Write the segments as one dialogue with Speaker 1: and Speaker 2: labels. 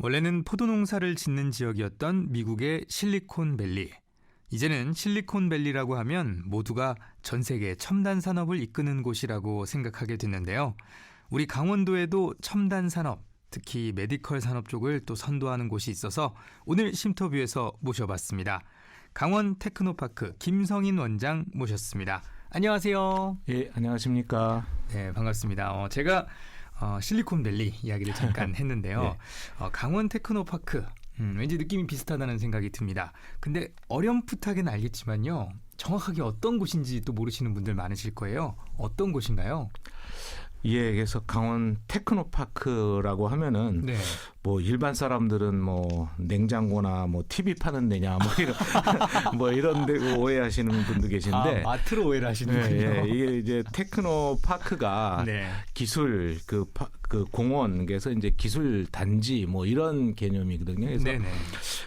Speaker 1: 원래는 포도 농사를 짓는 지역이었던 미국의 실리콘밸리. 이제는 실리콘밸리라고 하면 모두가 전 세계 첨단 산업을 이끄는 곳이라고 생각하게 됐는데요. 우리 강원도에도 첨단 산업, 특히 메디컬 산업 쪽을 또 선도하는 곳이 있어서 오늘 쉼터뷰에서 모셔봤습니다. 강원 테크노파크 김성인 원장 모셨습니다. 안녕하세요.
Speaker 2: 예, 안녕하십니까.
Speaker 1: 네, 반갑습니다. 제가 실리콘밸리 이야기를 잠깐 했는데요.
Speaker 2: 네.
Speaker 1: 강원 테크노파크 왠지 느낌이 비슷하다는 생각이 듭니다. 근데 어렴풋하게는 알겠지만요. 정확하게 어떤 곳인지 또 모르시는 분들 많으실 거예요. 어떤 곳인가요?
Speaker 2: 예, 그래서 강원 테크노파크라고 하면은
Speaker 1: 네.
Speaker 2: 뭐 일반 사람들은 뭐 냉장고나 뭐 TV 파는 데냐 뭐 이런 뭐 이런 데 오해하시는 분도 계신데
Speaker 1: 마트로 오해를 하시는군요.
Speaker 2: 예, 이게 이제 테크노파크가
Speaker 1: 네.
Speaker 2: 기술 그 공원 그래서 이제 기술 단지 뭐 이런 개념이거든요. 그래서
Speaker 1: 네네.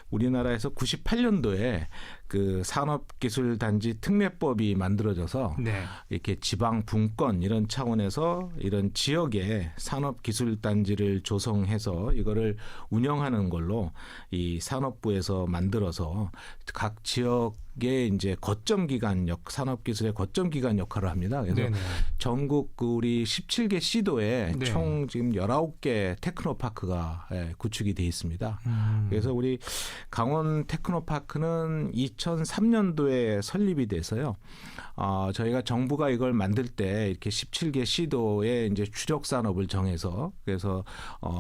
Speaker 2: 우리나라에서 98년도에 그 산업기술단지 특례법이 만들어져서
Speaker 1: 네.
Speaker 2: 이렇게 지방 분권 이런 차원에서 이런 지역에 산업기술단지를 조성해서 이거를 운영하는 걸로 이 산업부에서 만들어서 각 지역에 이제 거점 기관 산업기술의 거점 기관 역할을 합니다. 그래서
Speaker 1: 네네.
Speaker 2: 전국 우리 17개 시도에
Speaker 1: 네.
Speaker 2: 총 지금 19개 테크노파크가 구축이 돼 있습니다. 그래서 우리 강원 테크노파크는 2003년도에 설립이 돼서요. 저희가 정부가 이걸 만들 때 이렇게 17개 시도에 이제 주력 산업을 정해서 그래서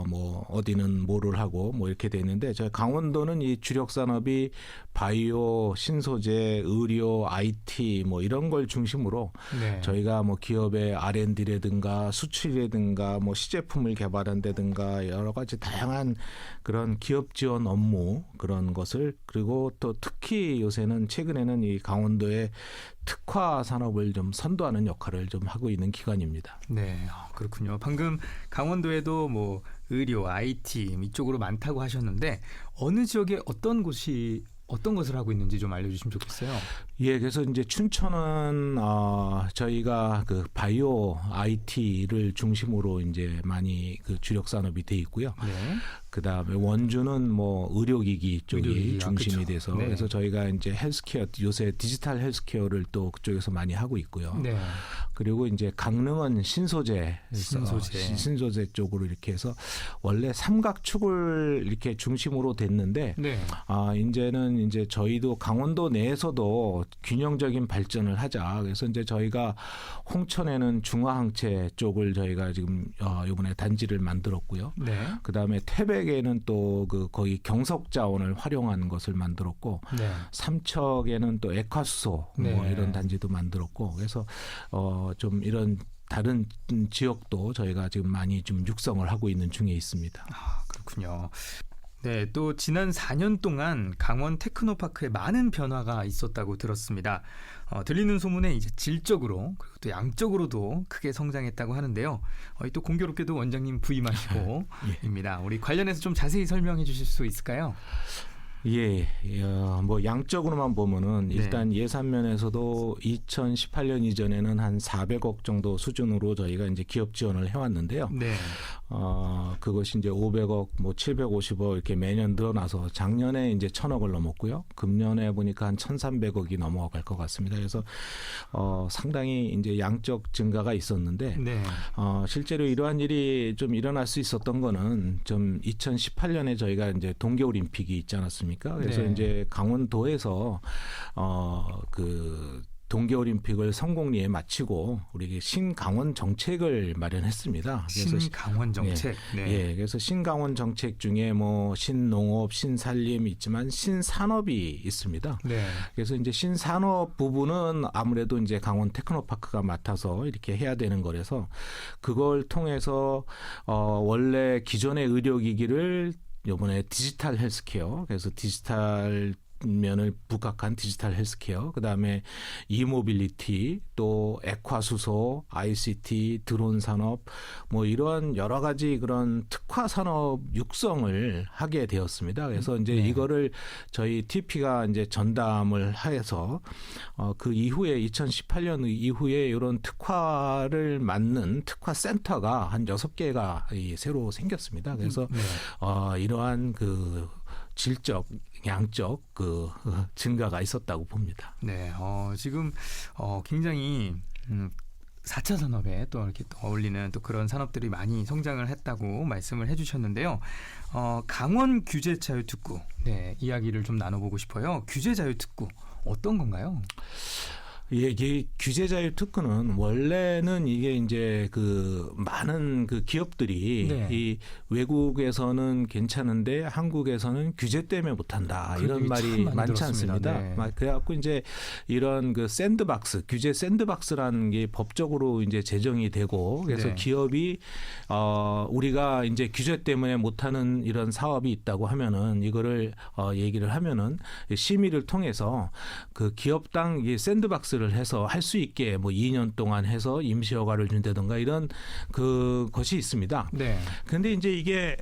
Speaker 2: 뭐 어디는 뭐를 하고 뭐 이렇게 돼 있는데 저희 강원도는 이 주력 산업이 바이오, 신소재, 의료, IT 뭐 이런 걸 중심으로
Speaker 1: 네.
Speaker 2: 저희가 뭐 기업의 R&D라든가 수출이라든가 뭐 시제품을 개발한다든가 여러 가지 다양한 그런 기업 지원 업무 그런 것을 그리고 또 특히 요새는 최근에는 이 강원도의 특화 산업을 좀 선도하는 역할을 좀 하고 있는 기관입니다.
Speaker 1: 네, 그렇군요. 방금 강원도에도 뭐 의료, IT 이쪽으로 많다고 하셨는데 어느 지역에 어떤 곳이 어떤 것을 하고 있는지 좀 알려주시면 좋겠어요.
Speaker 2: 예, 그래서 이제 춘천은 저희가 그 바이오 IT를 중심으로 이제 많이 그 주력 산업이 돼 있고요.
Speaker 1: 네.
Speaker 2: 그다음에 원주는 뭐 의료기기 쪽이
Speaker 1: 의료기기,
Speaker 2: 중심이
Speaker 1: 그렇죠.
Speaker 2: 돼서
Speaker 1: 네.
Speaker 2: 그래서 저희가 이제 헬스케어 요새 디지털 헬스케어를 또 그쪽에서 많이 하고 있고요.
Speaker 1: 네.
Speaker 2: 그리고 이제 강릉은 신소재 쪽으로 이렇게 해서 원래 삼각축을 이렇게 중심으로 됐는데
Speaker 1: 네.
Speaker 2: 이제는 이제 저희도 강원도 내에서도 균형적인 발전을 하자. 그래서 이제 저희가 홍천에는 중화항체 쪽을 저희가 지금 이번에 단지를 만들었고요.
Speaker 1: 네.
Speaker 2: 그다음에 태백에는 또 거기 경석자원을 활용한 것을 만들었고
Speaker 1: 네.
Speaker 2: 삼척에는 또 액화수소
Speaker 1: 네.
Speaker 2: 뭐 이런 단지도 만들었고 그래서 좀 이런 다른 지역도 저희가 지금 많이 좀 육성을 하고 있는 중에 있습니다.
Speaker 1: 그렇군요. 네, 또 지난 4년 동안 강원 테크노파크에 많은 변화가 있었다고 들었습니다. 들리는 소문에 이제 질적으로 그리고 또 양적으로도 크게 성장했다고 하는데요. 또 공교롭게도 원장님 부임하시고 입니다. 우리 관련해서 좀 자세히 설명해 주실 수 있을까요?
Speaker 2: 예, 뭐 양적으로만 보면은 일단
Speaker 1: 네.
Speaker 2: 예산면에서도 2018년 이전에는 한 400억 정도 수준으로 저희가 이제 기업 지원을 해왔는데요.
Speaker 1: 네.
Speaker 2: 그것이 이제 500억, 뭐 750억 이렇게 매년 늘어나서 작년에 이제 1,000억을 넘었고요. 금년에 보니까 한 1,300억이 넘어갈 것 같습니다. 그래서 상당히 이제 양적 증가가 있었는데
Speaker 1: 네.
Speaker 2: 실제로 이러한 일이 좀 일어날 수 있었던 거는 좀 2018년에 저희가 이제 동계올림픽이 있지 않았습니까? 그래서
Speaker 1: 네.
Speaker 2: 이제 강원도에서 동계올림픽을 성공리에 마치고 우리 신강원 정책을 마련했습니다. 그래서
Speaker 1: 신강원 정책.
Speaker 2: 예,
Speaker 1: 네.
Speaker 2: 예, 그래서 신강원 정책 중에 뭐 신농업, 신산림이 있지만 신산업이 있습니다.
Speaker 1: 네.
Speaker 2: 그래서 이제 신산업 부분은 아무래도 이제 강원 테크노파크가 맡아서 이렇게 해야 되는 거라서 그걸 통해서 원래 기존의 의료기기를 이번에 디지털 헬스케어 그래서 디지털 면을 부각한 디지털 헬스케어, 그다음에 이모빌리티, 또 액화수소, ICT, 드론 산업, 뭐 이러한 여러 가지 그런 특화 산업 육성을 하게 되었습니다. 그래서 이제 이거를 저희 TP가 이제 전담을 해서 그 이후에 2018년 이후에 이런 특화를 맡는 특화 센터가 한 6개가 새로 생겼습니다. 그래서 이러한 그 질적, 양적 그 증가가 있었다고 봅니다.
Speaker 1: 네, 지금 굉장히 4차 산업에 또 이렇게 또 어울리는 또 그런 산업들이 많이 성장을 했다고 말씀을 해주셨는데요. 강원 규제자유특구, 네, 이야기를 좀 나눠보고 싶어요. 규제자유특구 어떤 건가요?
Speaker 2: 이게 규제자유특구는 원래는 이게 이제 그 많은 그 기업들이 이 외국에서는 괜찮은데 한국에서는 규제 때문에 못한다 이런 말이 많지 않습니다.
Speaker 1: 네.
Speaker 2: 그래갖고 이제 이런 그 샌드박스, 규제 샌드박스라는 게 법적으로 이제 제정이 되고 그래서 기업이 우리가 이제 규제 때문에 못하는 이런 사업이 있다고 하면은 이거를 얘기를 하면은 심의를 통해서 그 기업당 이 샌드박스 를 해서 할 수 있게 뭐 2년 동안 해서 임시 허가를 준다든가 이런 그것이 있습니다. 네. 근데 이제 이게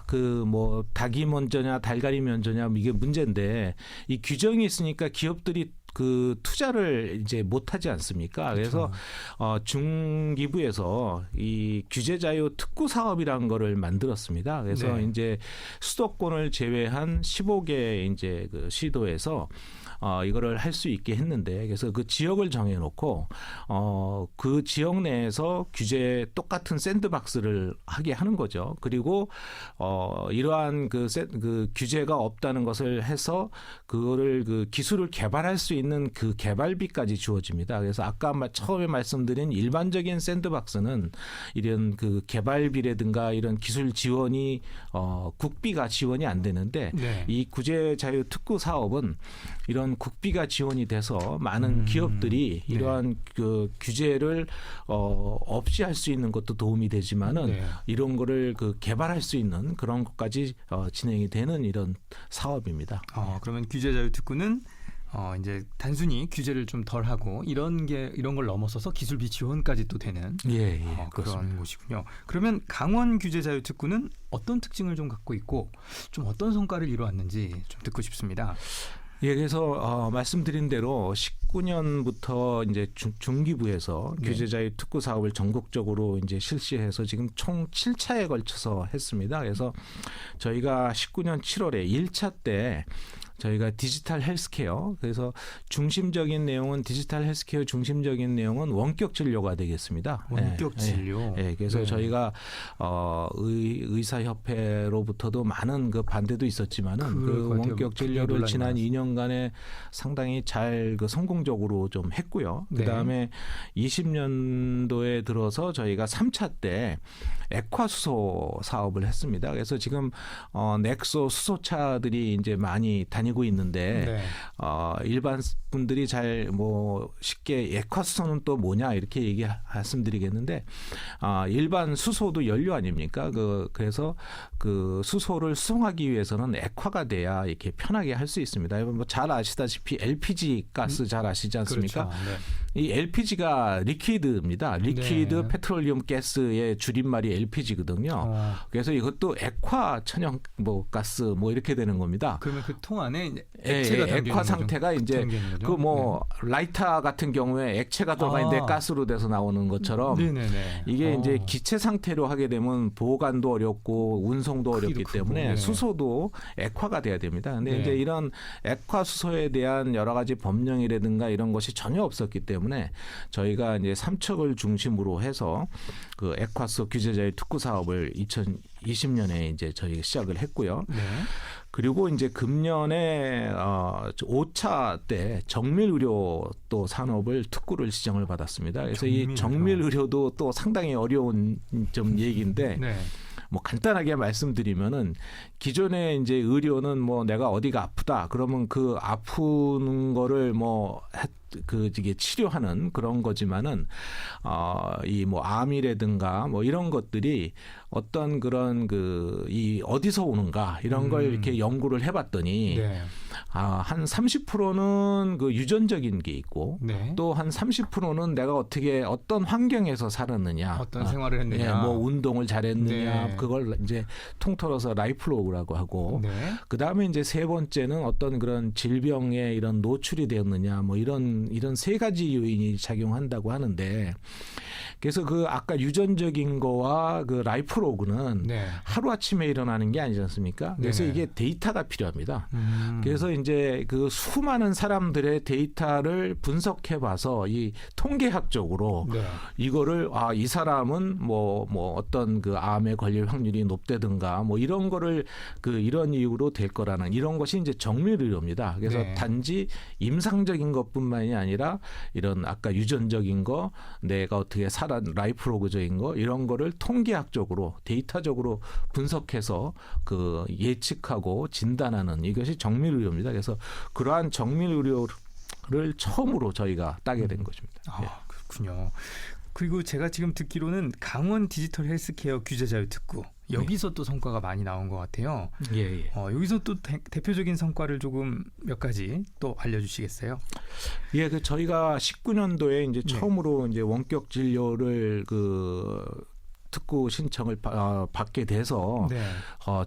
Speaker 2: 그 뭐 닭이 먼저냐 달걀이 먼저냐 이게 문제인데 이 규정이 있으니까 기업들이 그 투자를 이제 못하지 않습니까? 그래서 중기부에서 이 규제자유 특구 사업이라는 거를 만들었습니다. 그래서 이제 수도권을 제외한 15개 이제 그 시도에서 이거를 할 수 있게 했는데 그래서 그 지역을 정해놓고 그 지역 내에서 규제 똑같은 샌드박스를 하게 하는 거죠. 그리고 이러한 그 규제가 없다는 것을 해서 그거를 그 기술을 개발할 수 있는 그 개발비까지 주어집니다. 그래서 아까 처음에 말씀드린 일반적인 샌드박스는 이런 그 개발비라든가 이런 기술 지원이 국비가 지원이 안 되는데 이 규제자유 특구 사업은 이런 국비가 지원이 돼서 많은 기업들이 이러한 그 규제를 없이 할 수 있는 것도 도움이 되지만은 이런 거를 그 개발할 수 있는 그런 것까지 진행이 되는 이런 사업입니다.
Speaker 1: 그러면 규제자유특구는 이제 단순히 규제를 좀 덜하고 이런 걸 넘어서서 기술비 지원까지 또 되는 그런 곳이군요. 그러면 강원 규제자유특구는 어떤 특징을 좀 갖고 있고 좀 어떤 성과를 이루었는지 좀 듣고 싶습니다.
Speaker 2: 예, 그래서 말씀드린 대로 19년부터 이제 중기부에서 규제자유 특구 사업을 전국적으로 이제 실시해서 지금 총 7차에 걸쳐서 했습니다. 그래서 저희가 19년 7월에 1차 때 저희가 디지털 헬스케어, 그래서 중심적인 내용은 디지털 헬스케어 중심적인 내용은 원격 진료가 되겠습니다.
Speaker 1: 원격 진료.
Speaker 2: 그래서 저희가 의사협회로부터도 많은 그 반대도 있었지만은 그 원격 진료를 지난 2년간에 상당히 잘 그 성공적으로 좀 했고요. 그다음에 20년도에 들어서 저희가 3차 때 액화수소 사업을 했습니다. 그래서 지금 넥소 수소차들이 이제 많이 다니고 있는데 일반 분들이 잘 뭐 쉽게 액화수소는 또 뭐냐 이렇게 말씀드리겠는데 일반 수소도 연료 아닙니까? 그래서 그 수소를 수송하기 위해서는 액화가 돼야 이렇게 편하게 할 수 있습니다. 뭐 잘 아시다시피 LPG 가스 잘 아시지 않습니까? 그렇죠. 이 LPG가 리퀴드입니다. 리퀴드 페트롤리움 가스의 줄임말이 LPG거든요. 그래서 이것도 액화 천연 뭐 가스 뭐 이렇게 되는 겁니다.
Speaker 1: 그러면 그 통 안에 액체가
Speaker 2: 액화 상태가 이제 그 뭐 라이터 같은 경우에 액체가 들어가 있는데 가스로 돼서 나오는 것처럼 이게 이제 기체 상태로 하게 되면 보관도 어렵고 운송도 어렵기 때문에 수소도 액화가 돼야 됩니다. 근데 이제 이런 액화 수소에 대한 여러 가지 법령이라든가 이런 것이 전혀 없었기 때문에 저희가 이제 삼척을 중심으로 해서 그 액화수소 규제자유 특구 사업을 2020년에 이제 저희가 시작을 했고요. 그리고 이제 금년에 5차 때 정밀의료 또 산업을 특구를 지정을 받았습니다. 그래서 이 정밀의료도 또 상당히 어려운 좀 얘기인데 뭐 간단하게 말씀드리면은 기존에 이제 의료는 뭐 내가 어디가 아프다 그러면 그 아픈 거를 뭐 이게 치료하는 그런 거지만은 이 뭐 암이라든가 뭐 이런 것들이 어떤 그런 이 어디서 오는가 이런 걸 이렇게 연구를 해봤더니 한 30%는 그 유전적인 게 있고
Speaker 1: 네.
Speaker 2: 또 한 30%는 내가 어떻게 어떤 환경에서 살았느냐,
Speaker 1: 어떤 생활을 했느냐,
Speaker 2: 예, 뭐 운동을 잘했느냐,
Speaker 1: 네.
Speaker 2: 그걸 이제 통틀어서 라이프로그라고 하고,
Speaker 1: 네.
Speaker 2: 그 다음에 이제 세 번째는 어떤 그런 질병에 이런 노출이 되었느냐, 뭐 이런 세 가지 요인이 작용한다고 하는데, 그래서 그 아까 유전적인 거와 그 라이프로그는
Speaker 1: 네.
Speaker 2: 하루 아침에 일어나는 게 아니지 않습니까? 그래서
Speaker 1: 네네.
Speaker 2: 이게 데이터가 필요합니다. 그래서 이제 그 수많은 사람들의 데이터를 분석해봐서 이 통계학적으로
Speaker 1: 네.
Speaker 2: 이거를 이 사람은 뭐 어떤 그 암에 걸릴 확률이 높다든가 뭐 이런 거를 그 이런 이유로 될 거라는 이런 것이 이제 정밀의료입니다. 그래서
Speaker 1: 네.
Speaker 2: 단지 임상적인 것뿐만이 아니라 이런 아까 유전적인 거, 내가 어떻게 살아 라이프로그적인 거 이런 거를 통계학적으로 데이터적으로 분석해서 그 예측하고 진단하는 이것이 정밀의료입니다. 그래서 그러한 정밀의료를 처음으로 저희가 따게 된 것입니다. 예.
Speaker 1: 그렇군요. 그리고 제가 지금 듣기로는 강원 디지털 헬스케어 규제자유 특구 여기서 또 성과가 많이 나온 것 같아요.
Speaker 2: 예.
Speaker 1: 여기서 또 대표적인 성과를 조금 몇 가지 또 알려주시겠어요?
Speaker 2: 예, 그 저희가 19년도에 이제 처음으로 이제 원격 진료를 그 특구 신청을 받게 돼서
Speaker 1: 네.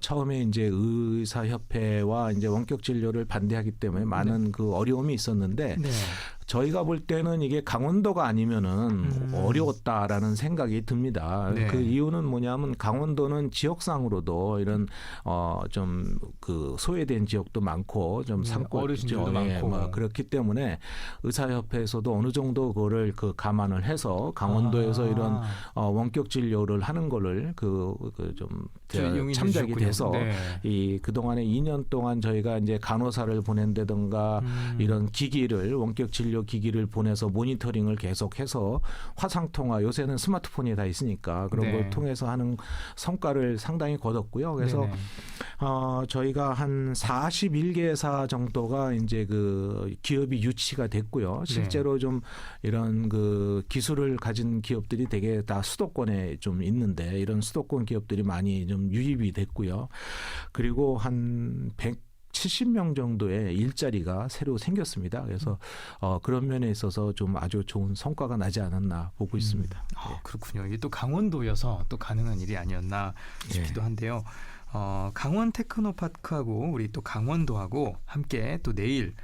Speaker 2: 처음에 이제 의사협회와 이제 원격 진료를 반대하기 때문에 많은 그 어려움이 있었는데.
Speaker 1: 네.
Speaker 2: 저희가 볼 때는 이게 강원도가 아니면은 어려웠다라는 생각이 듭니다.
Speaker 1: 네.
Speaker 2: 그 이유는 뭐냐면 강원도는 지역상으로도 이런 좀 그 소외된 지역도 많고 좀 산골
Speaker 1: 어르신들도 많고
Speaker 2: 뭐 그렇기 때문에 의사협회에서도 어느 정도 그거를 그 감안을 해서 강원도에서 이런 원격 진료를 하는 거를 좀 참작이 돼서
Speaker 1: 네.
Speaker 2: 이 그동안에 2년 동안 저희가 이제 간호사를 보낸다든가 이런 기기를 원격 진료 기기를 보내서 모니터링을 계속해서 화상통화 요새는 스마트폰이 다 있으니까 그런
Speaker 1: 네.
Speaker 2: 걸 통해서 하는 성과를 상당히 거뒀고요. 그래서 저희가 한 41개사 정도가 이제 그 기업이 유치가 됐고요. 실제로 좀 이런 그 기술을 가진 기업들이 되게 다 수도권에 좀 있는데 이런 수도권 기업들이 많이 좀 유입이 됐고요. 그리고 한 170명 정도의 일자리가 새로 생겼습니다. 그래서 그런 면에 있어서 좀 아주 좋은 성과가 나지 않았나 보고 있습니다.
Speaker 1: 그렇군요. 이게 또 강원도여서 또 가능한 일이 아니었나 싶기도 한데요. 강원 테크노파크하고 우리 또 강원도하고 함께 또 내일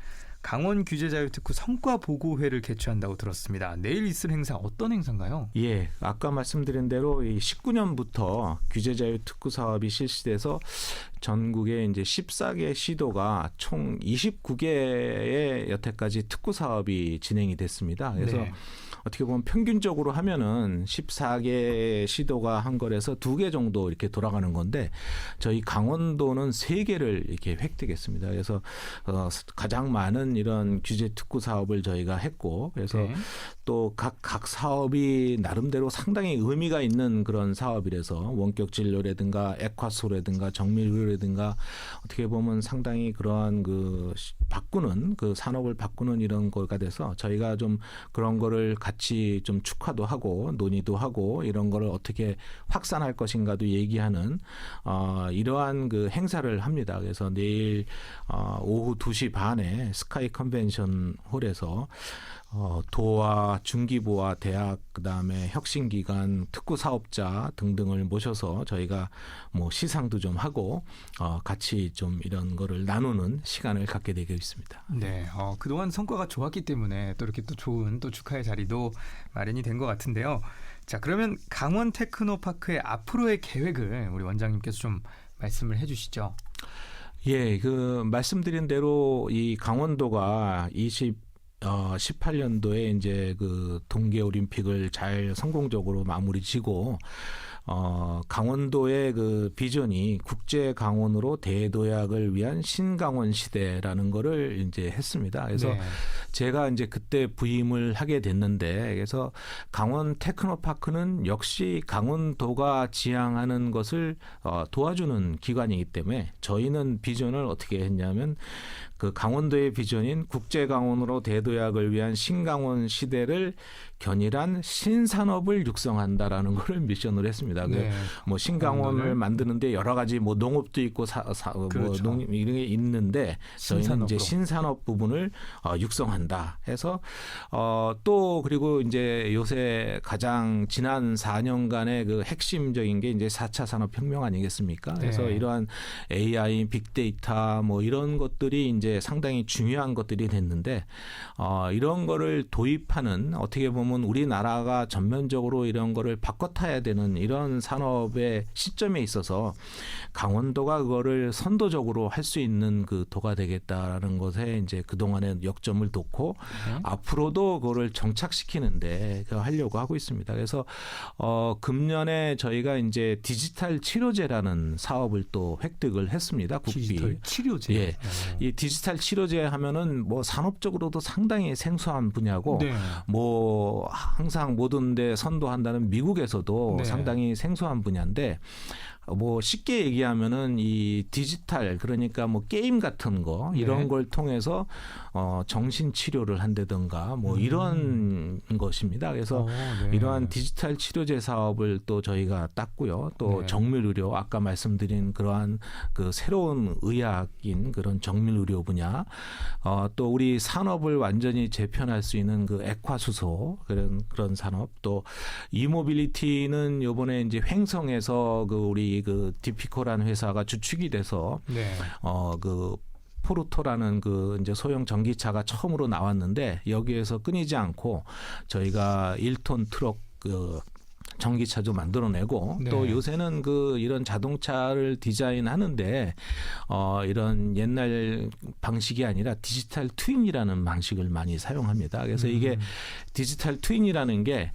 Speaker 1: 강원 규제자유특구 성과보고회를 개최한다고 들었습니다. 내일 있을 행사 어떤 행사인가요? 예,
Speaker 2: 아까 말씀드린 대로 이 19년부터 규제자유특구 사업이 실시돼서 전국에 이제 14개 시도가 총 29개의 여태까지 특구 사업이 진행이 됐습니다. 그래서 어떻게 보면 평균적으로 하면은 14개 시도가 한 거에서 2개 정도 이렇게 돌아가는 건데 저희 강원도는 3개를 이렇게 획득했습니다. 그래서 가장 많은 이런 규제 특구 사업을 저희가 했고 그래서 또 각 사업이 나름대로 상당히 의미가 있는 그런 사업이라서 원격 진료라든가 에콰소라든가 정밀의료라든가 어떻게 보면 상당히 그러한 그 바꾸는 그 산업을 바꾸는 이런 거가 돼서 저희가 좀 그런 거를 같이 좀 축하도 하고 논의도 하고 이런 거를 어떻게 확산할 것인가도 얘기하는 이러한 그 행사를 합니다. 그래서 내일 오후 2시 반에 스카이 컨벤션 홀에서 도와 중기부와 대학 그다음에 혁신기관 특구 사업자 등등을 모셔서 저희가 뭐 시상도 좀 하고 같이 좀 이런 거를 나누는 시간을 갖게 되고 있습니다.
Speaker 1: 네, 그동안 성과가 좋았기 때문에 또 이렇게 또 좋은 또 축하의 자리도 마련이 된 것 같은데요. 자, 그러면 강원 테크노파크의 앞으로의 계획을 우리 원장님께서 좀 말씀을 해주시죠.
Speaker 2: 예, 그 말씀드린 대로 이 강원도가 18년도에 이제 그 동계 올림픽을 잘 성공적으로 마무리 지고 강원도의 그 비전이 국제 강원으로 대도약을 위한 신강원 시대라는 거를 이제 했습니다. 그래서 제가 이제 그때 부임을 하게 됐는데 그래서 강원 테크노파크는 역시 강원도가 지향하는 것을 도와주는 기관이기 때문에 저희는 비전을 어떻게 했냐면 그 강원도의 비전인 국제 강원으로 대도약을 위한 신강원 시대를 견일한 신산업을 육성한다라는 걸 미션으로 했습니다.
Speaker 1: 네.
Speaker 2: 뭐 신강원을 만드는데 여러 가지 뭐 농업도 있고
Speaker 1: 그렇죠.
Speaker 2: 뭐 농 이런 게 있는데 저희는
Speaker 1: 신산업으로.
Speaker 2: 이제 신산업 부분을 육성한다 해서 또 그리고 이제 요새 가장 지난 4년간의 그 핵심적인 게 이제 4차 산업혁명 아니겠습니까? 그래서
Speaker 1: 네.
Speaker 2: 이러한 AI, 빅데이터 뭐 이런 것들이 이제 상당히 중요한 것들이 됐는데 이런 거를 도입하는 어떻게 보면 우리나라가 전면적으로 이런 거를 바꿔 타야 되는 이런 산업의 시점에 있어서 강원도가 그거를 선도적으로 할 수 있는 그 도가 되겠다라는 것에 이제 그동안의 역점을 뒀고 앞으로도 그거를 정착시키는데 하려고 하고 있습니다. 그래서 금년에 저희가 이제 디지털 치료제라는 사업을 또 획득을 했습니다. 국비.
Speaker 1: 디지털 치료제.
Speaker 2: 예. 이 디지털 치료제 하면은 뭐 산업적으로도 상당히 생소한 분야고
Speaker 1: 네.
Speaker 2: 뭐 항상 모든 데 선도한다는 미국에서도
Speaker 1: 네.
Speaker 2: 상당히 생소한 분야인데 뭐 쉽게 얘기하면은 이 디지털 그러니까 뭐 게임 같은 거 이런
Speaker 1: 네.
Speaker 2: 걸 통해서 정신 치료를 한다든가 뭐 이런 것입니다. 그래서
Speaker 1: 네.
Speaker 2: 이러한 디지털 치료제 사업을 또 저희가 땄고요. 또
Speaker 1: 네.
Speaker 2: 정밀의료 아까 말씀드린 그러한 그 새로운 의학인 그런 정밀의료 분야 또 우리 산업을 완전히 재편할 수 있는 그 액화수소 그런 산업 또 이모빌리티는 이번에 이제 횡성에서 그 우리 그 디피코라는 회사가 주축이 돼서
Speaker 1: 네.
Speaker 2: 그 포르토라는 그 이제 소형 전기차가 처음으로 나왔는데 여기에서 끊이지 않고 저희가 1톤 트럭 그 전기차도 만들어내고
Speaker 1: 네.
Speaker 2: 또 요새는 그 이런 자동차를 디자인하는데 이런 옛날 방식이 아니라 디지털 트윈이라는 방식을 많이 사용합니다. 그래서 이게 디지털 트윈이라는 게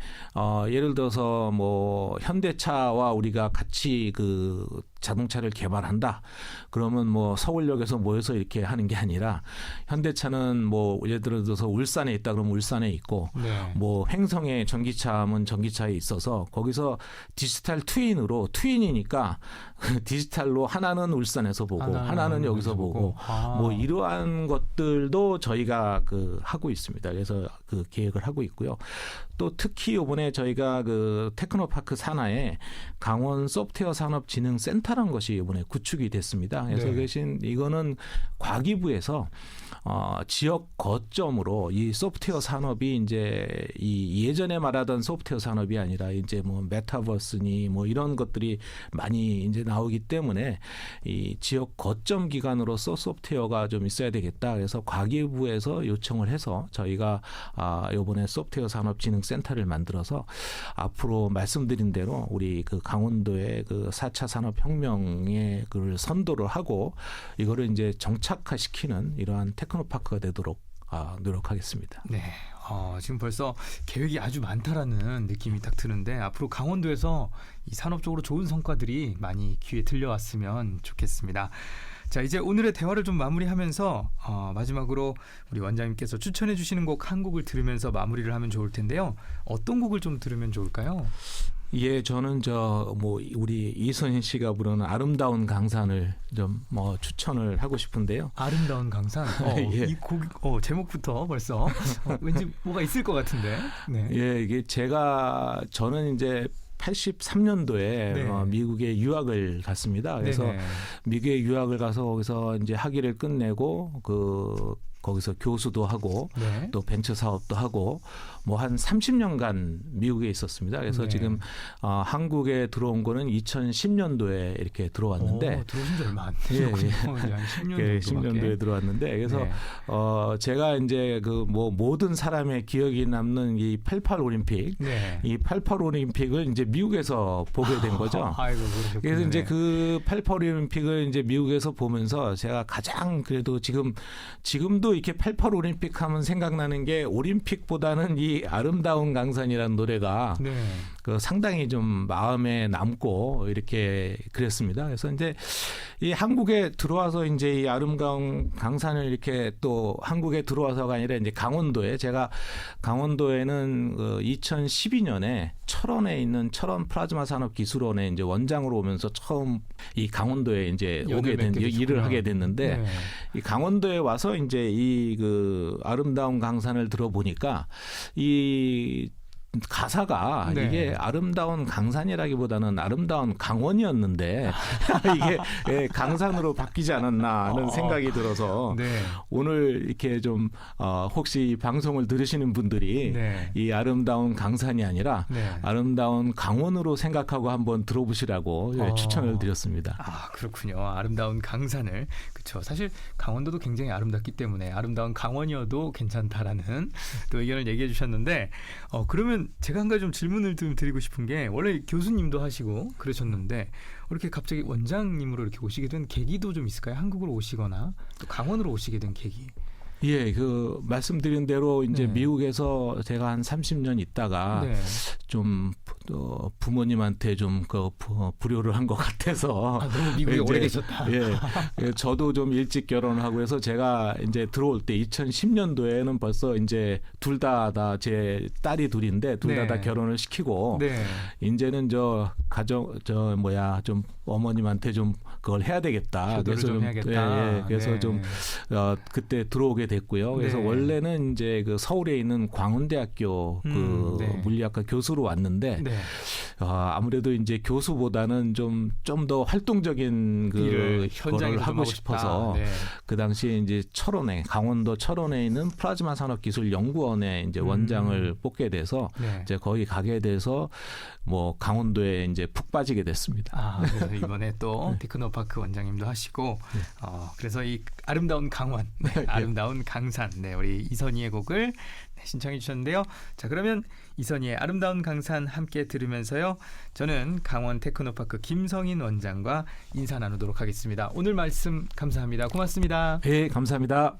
Speaker 2: 예를 들어서 뭐 현대차와 우리가 같이 그 자동차를 개발한다. 그러면 뭐 서울역에서 모여서 이렇게 하는 게 아니라 현대차는 뭐 예를 들어서 울산에 있다 그러면 울산에 있고
Speaker 1: 네.
Speaker 2: 뭐 횡성에 전기차하면 전기차에 있어서 거기서 디지털 트윈으로 트윈이니까 디지털로 하나는 울산에서 보고 하나는 여기서 보고 뭐 이러한 것들도 저희가 그 하고 있습니다. 그래서 그 계획을 하고 있고요. 또 특히 이번에 저희가 그 테크노파크 산하에 강원 소프트웨어 산업진흥센터라는 것이 이번에 구축이 됐습니다. 그래서
Speaker 1: 네.
Speaker 2: 이거는 과기부에서 지역 거점으로 이 소프트웨어 산업이 이제 이 예전에 말하던 소프트웨어 산업이 아니라 이제 뭐 메타버스니 뭐 이런 것들이 많이 이제 나오기 때문에 이 지역 거점 기관으로서 소프트웨어가 좀 있어야 되겠다. 그래서 과기부에서 요청을 해서 저희가 이번에 소프트웨어 산업진흥센터를 만들어서 앞으로 말씀드린 대로 우리 그 강원도의 그 4차 산업혁명의 그 선도를 하고 이거를 이제 정착화시키는 이러한 테크노파크가 되도록 노력하겠습니다.
Speaker 1: 네. 지금 벌써 계획이 아주 많다라는 느낌이 딱 드는데 앞으로 강원도에서 이 산업적으로 좋은 성과들이 많이 귀에 들려왔으면 좋겠습니다. 자, 이제 오늘의 대화를 좀 마무리하면서 마지막으로 우리 원장님께서 추천해 주시는 곡 한 곡을 들으면서 마무리를 하면 좋을 텐데요. 어떤 곡을 좀 들으면 좋을까요?
Speaker 2: 예, 저는 뭐 우리 이선희 씨가 부르는 아름다운 강산을 좀 뭐 추천을 하고 싶은데요.
Speaker 1: 아름다운 강산.
Speaker 2: 예.
Speaker 1: 이 곡 제목부터 벌써 왠지 뭐가 있을 것 같은데. 네.
Speaker 2: 예, 이게 저는 이제 83년도에
Speaker 1: 네.
Speaker 2: 미국에 유학을 갔습니다. 그래서
Speaker 1: 네네.
Speaker 2: 미국에 유학을 가서 거기서 이제 학위를 끝내고 거기서 교수도 하고
Speaker 1: 네.
Speaker 2: 또 벤처 사업도 하고 뭐 한 30년간 미국에 있었습니다. 그래서
Speaker 1: 네.
Speaker 2: 지금 한국에 들어온 거는 2010년도에 이렇게 들어왔는데
Speaker 1: 들어오신 지 얼마 안
Speaker 2: 예,
Speaker 1: 되셨군요. 한 10년 정도밖에.
Speaker 2: 10년도에 들어왔는데 그래서
Speaker 1: 네.
Speaker 2: 제가 이제 그 뭐 모든 사람의 기억이 남는 이 88 올림픽
Speaker 1: 네.
Speaker 2: 이 88 올림픽을 이제 미국에서 보게 된 거죠.
Speaker 1: 아이고, 그러셨군요.
Speaker 2: 그래서 이제
Speaker 1: 네.
Speaker 2: 그 88 올림픽을 이제 미국에서 보면서 제가 가장 그래도 지금도 이렇게 88 올림픽 하면 생각나는 게 올림픽보다는 이 아름다운 강산이라는 노래가
Speaker 1: 네.
Speaker 2: 그 상당히 좀 마음에 남고 이렇게 그랬습니다. 그래서 이제 이 한국에 들어와서 이제 이 아름다운 강산을 이렇게 또 한국에 들어와서가 아니라 이제 제가 강원도에는 2012년에 철원에 있는 철원 플라즈마 산업 기술원에 이제 원장으로 오면서 처음 이 강원도에 이제 오게 된 일을 하게 됐는데
Speaker 1: 네.
Speaker 2: 이 강원도에 와서 이제 이 그 아름다운 강산을 들어보니까 이 가사가
Speaker 1: 네.
Speaker 2: 이게 아름다운 강산이라기보다는 아름다운 강원이었는데 이게 예, 강산으로 바뀌지 않았나 하는 생각이 들어서
Speaker 1: 네.
Speaker 2: 오늘 이렇게 좀 혹시 방송을 들으시는 분들이
Speaker 1: 네.
Speaker 2: 이 아름다운 강산이 아니라
Speaker 1: 네.
Speaker 2: 아름다운 강원으로 생각하고 한번 들어보시라고 추천을 드렸습니다.
Speaker 1: 아, 그렇군요. 아름다운 강산을. 그렇죠. 사실 강원도도 굉장히 아름답기 때문에 아름다운 강원이어도 괜찮다라는 또 의견을 얘기해 주셨는데 그러면 제가 한 가지 좀 질문을 좀 드리고 싶은 게 원래 교수님도 하시고 그러셨는데 이렇게 갑자기 원장님으로 이렇게 오시게 된 계기도 좀 있을까요? 한국으로 오시거나 또 강원으로 오시게 된 계기.
Speaker 2: 예, 그 말씀드린 대로 이제
Speaker 1: 네.
Speaker 2: 미국에서 제가 한 30년 있다가
Speaker 1: 네.
Speaker 2: 좀 부모님한테 좀 그 불효를 한 것 같아서
Speaker 1: 너무 미국에
Speaker 2: 이제,
Speaker 1: 오래 계셨다.
Speaker 2: 예, 저도 좀 일찍 결혼하고 해서 제가 이제 들어올 때 2010년도에는 벌써 이제 둘 다 제 딸이 둘인데 둘 다
Speaker 1: 네.
Speaker 2: 결혼을 시키고
Speaker 1: 네.
Speaker 2: 이제는 좀 어머님한테 좀 그걸 해야 되겠다.
Speaker 1: 효도를
Speaker 2: 그래서
Speaker 1: 좀 해야겠다.
Speaker 2: 예, 그래서
Speaker 1: 네.
Speaker 2: 좀 그때 들어오게 됐고요. 그래서
Speaker 1: 네.
Speaker 2: 원래는 이제 그 서울에 있는 광운대학교 그
Speaker 1: 네.
Speaker 2: 물리학과 교수로 왔는데
Speaker 1: 네.
Speaker 2: 아무래도 이제 교수보다는 좀 더 활동적인 그
Speaker 1: 일을
Speaker 2: 거를
Speaker 1: 현장에서
Speaker 2: 하고 싶어서
Speaker 1: 네.
Speaker 2: 그 당시에 이제 강원도 철원에 있는 플라즈마 산업기술연구원에 이제 원장을 뽑게 돼서
Speaker 1: 네.
Speaker 2: 이제 거기 가게 돼서 뭐 강원도에 이제 푹 빠지게 됐습니다.
Speaker 1: 그래서 이번에 또 테크노파크 원장님도 하시고 그래서 이 아름다운 강원, 아름다운 강산, 우리 이선희의 곡을 신청해 주셨는데요. 자, 그러면 이선희의 아름다운 강산 함께 들으면서요. 저는 강원 테크노파크 김성인 원장과 인사 나누도록 하겠습니다. 오늘 말씀 감사합니다. 고맙습니다.
Speaker 2: 네, 감사합니다.